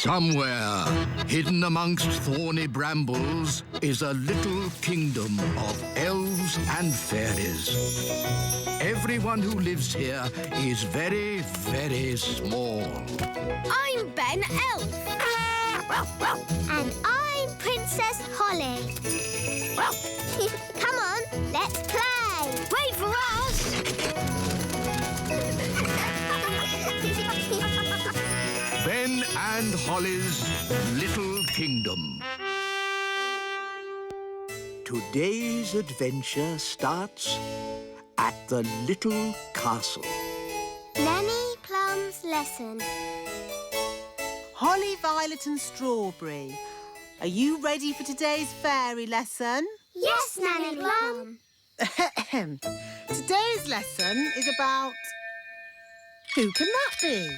Somewhere, hidden amongst thorny brambles, is a little kingdom of elves and fairies. Everyone who lives here is very, very small. I'm Ben Elf. And I'm Princess Holly. Come on, let's play. Wait for us. Ben and Holly's Little Kingdom. Today's adventure starts at the little castle. Nanny Plum's lesson. Holly, Violet and Strawberry, are you ready for today's fairy lesson? Yes, Nanny Plum. Today's lesson is about... Who can that be?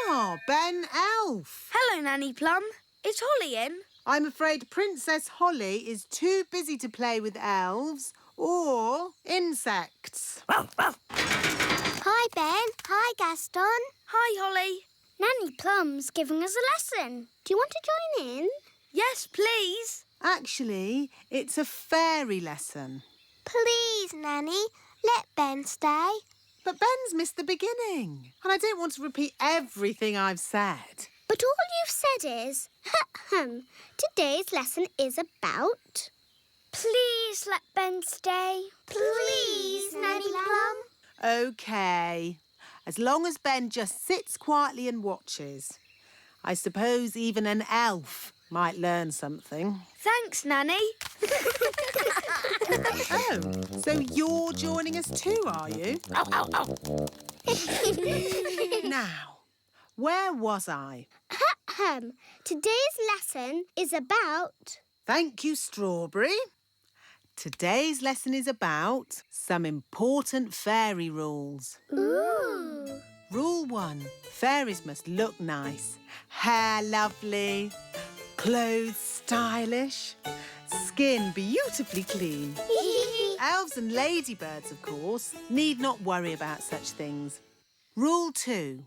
Ah, Ben Elf. Hello, Nanny Plum. Is Holly in? I'm afraid Princess Holly is too busy to play with elves or insects. Hi, Ben. Hi, Gaston. Hi, Holly. Nanny Plum's giving us a lesson. Do you want to join in? Yes, please. Actually, it's a fairy lesson. Please, Nanny, let Ben stay. But Ben's missed the beginning, and I don't want to repeat everything I've said. But all you've said is, today's lesson is about... Please let Ben stay. Please, Nanny Plum. OK. As long as Ben just sits quietly and watches. I suppose even an elf might learn something. Thanks, Nanny. Oh, so you're joining us too, are you? Now, where was I? Today's lesson is about... Thank you, Strawberry. Today's lesson is about some important fairy rules. Ooh. Rule 1. Fairies must look nice. Hair lovely. Clothes stylish. Skin beautifully clean. Elves and ladybirds, of course, need not worry about such things. Rule 2.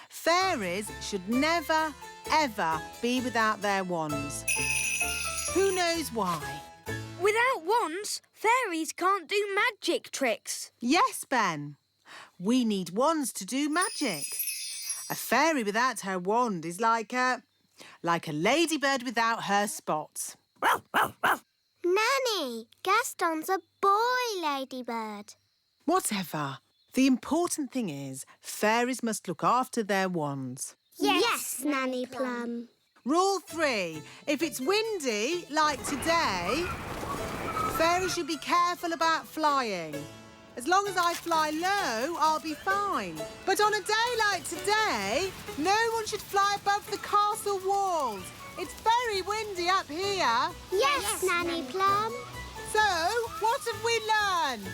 Fairies should never, ever be without their wands. Who knows why? Without wands, fairies can't do magic tricks. Yes, Ben. We need wands to do magic. A fairy without her wand is like a ladybird without her spots. Nanny, Gaston's a boy ladybird. Whatever. The important thing is fairies must look after their wands. Yes, Nanny Plum. Rule 3. If it's windy, like today, fairies should be careful about flying. As long as I fly low, I'll be fine. But on a day like today, no one should fly above the castle walls. It's very windy up here. Yes, Nanny Plum. So, what have we learned?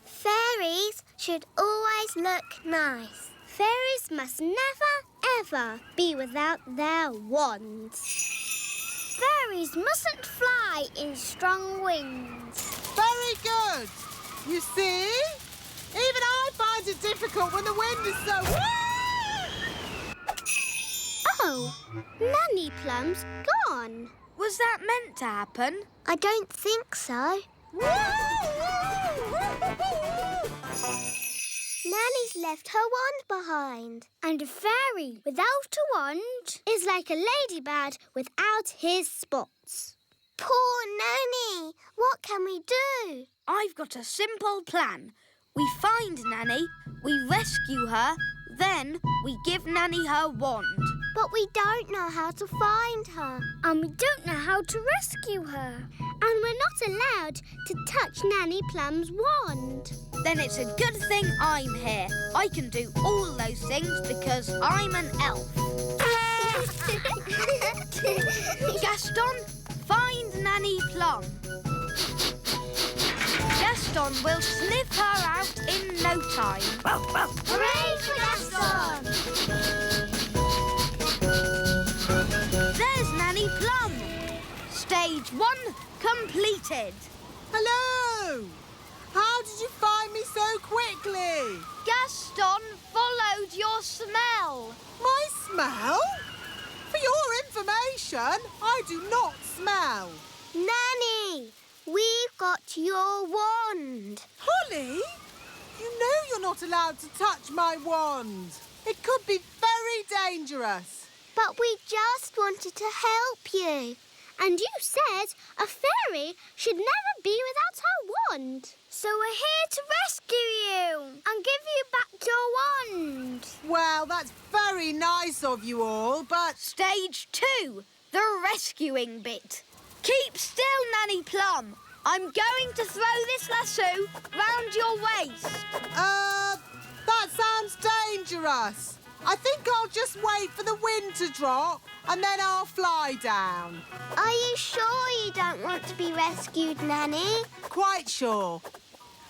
Fairies should always look nice. Fairies must never, ever be without their wands. Fairies mustn't fly in strong winds. Very good. You see? Even I find it difficult when the wind is so... Oh, Nanny Plum's gone. Was that meant to happen? I don't think so. Nanny's left her wand behind. And a fairy without a wand is like a ladybird without his spots. Poor Nanny! What can we do? I've got a simple plan. We find Nanny, we rescue her, then we give Nanny her wand. But we don't know how to find her. And we don't know how to rescue her. And we're not allowed to touch Nanny Plum's wand. Then it's a good thing I'm here. I can do all those things because I'm an elf. Gaston, find Nanny Plum. Gaston will sniff her out in no time. Hooray for Gaston! There's Nanny Plum. Stage 1 completed. Hello! How did you find me so quickly? Gaston followed your smell. My Smell? For your information, I do not smell. Nanny, we've got your wand. Holly, you know you're not allowed to touch my wand. It could be very dangerous. But we just wanted to help you. And you said a fairy should never be without her wand. So we're here to rescue you and give you back your wand. Well, that's very nice of you all, but... Stage 2, the rescuing bit. Keep still, Nanny Plum. I'm going to throw this lasso round your waist. That sounds dangerous. I think I'll just wait for the wind to drop and then I'll fly down. Are you sure you don't want to be rescued, Nanny? Quite sure.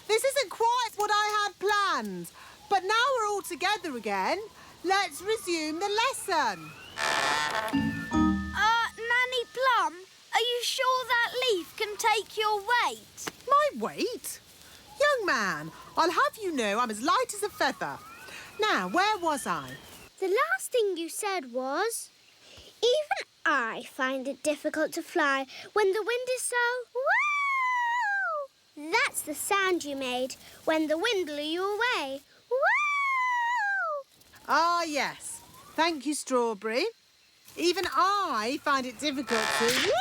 This isn't quite what I had planned, but now we're all together again. Let's resume the lesson. Nanny Plum, are you sure that leaf can take your weight? My weight? Young man, I'll have you know I'm as light as a feather. Now, where was I? The last thing you said was... Even I find it difficult to fly when the wind is so... Woo! That's the sound you made when the wind blew you away. Woo! Ah, yes. Thank you, Strawberry. Even I find it difficult to... Woo!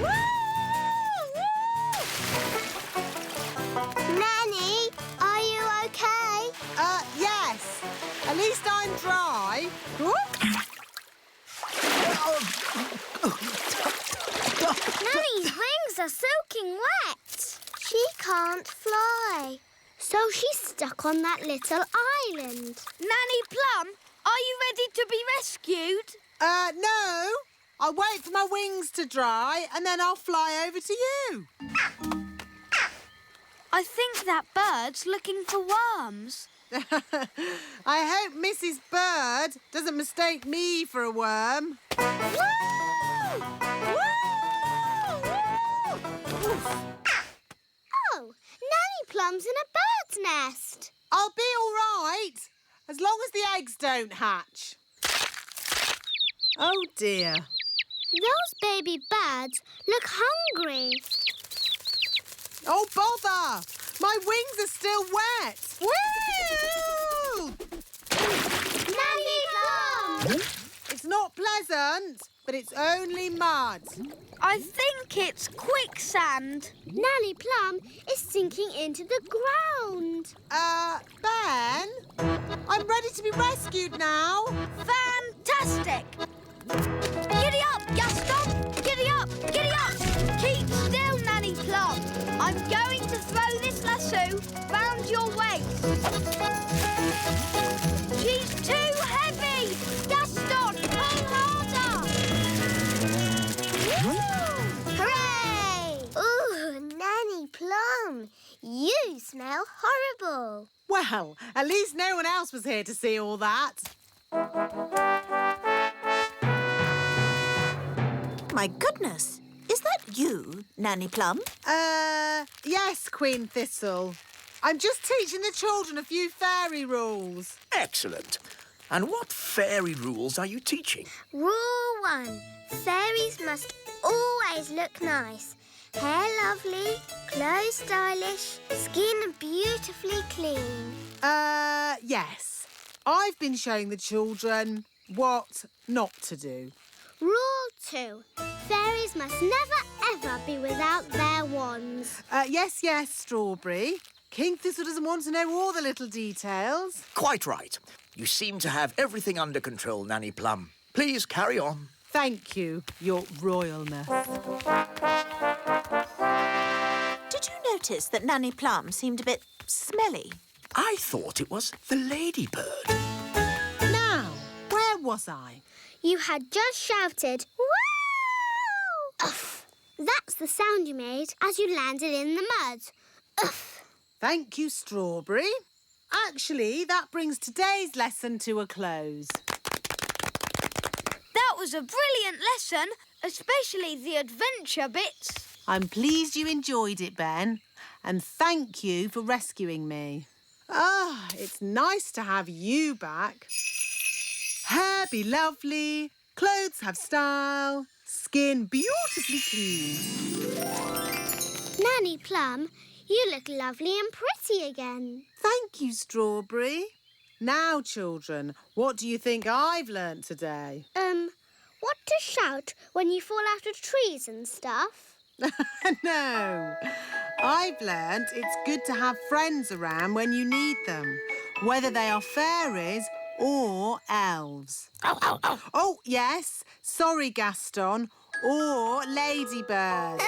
Woo! Nanny, are you okay? Yes. At least I'm dry. Nanny's wings are soaking wet. She can't fly. So she's stuck on that little island. Nanny Plum, are you ready to be rescued? No. I'll wait for my wings to dry and then I'll fly over to you. I think that bird's looking for worms. I hope Mrs. Bird doesn't mistake me for a worm. Oh, Nanny Plum's in a bird's nest. I'll be all right, as long as the eggs don't hatch. Oh, dear. Those baby birds look hungry. Oh, bother! My wings are still wet. Woo! Nanny Plum! It's not pleasant, but it's only mud. I think it's quicksand. Nanny Plum is sinking into the ground. Ben? I'm ready to be rescued now. Fantastic! Giddy up, Gaston! Giddy up! Giddy up! Keep still, Nanny Plum. I'm going to throw this lasso round your waist. She's too heavy! Gaston, pull harder! Hooray! Ooh, Nanny Plum, you smell horrible. Well, at least no one else was here to see all that. My goodness, is that you, Nanny Plum? Yes, Queen Thistle. I'm just teaching the children a few fairy rules. Excellent. And what fairy rules are you teaching? Rule 1. Fairies must always look nice. Hair lovely, clothes stylish, skin beautifully clean. Yes. I've been showing the children what not to do. Rule 2. Fairies must never ever be without their wands. Yes, Strawberry. King Thistle doesn't want to know all the little details. Quite right. You seem to have everything under control, Nanny Plum. Please carry on. Thank you, Your Royalness. Did you notice that Nanny Plum seemed a bit smelly? I thought it was the ladybird. Now, where was I? You had just shouted, "Woo!" Uff. That's the sound you made as you landed in the mud. Uff. Thank you, Strawberry. Actually, that brings today's lesson to a close. That was a brilliant lesson, especially the adventure bits. I'm pleased you enjoyed it, Ben, and thank you for rescuing me. It's nice to have you back. Hello! Hair be lovely, clothes have style, skin beautifully clean. Nanny Plum, you look lovely and pretty again. Thank you, Strawberry. Now, children, what do you think I've learnt today? What to shout when you fall out of trees and stuff? No. I've learnt it's good to have friends around when you need them, whether they are fairies or elves. Oh, yes. Sorry, Gaston. Or ladybirds.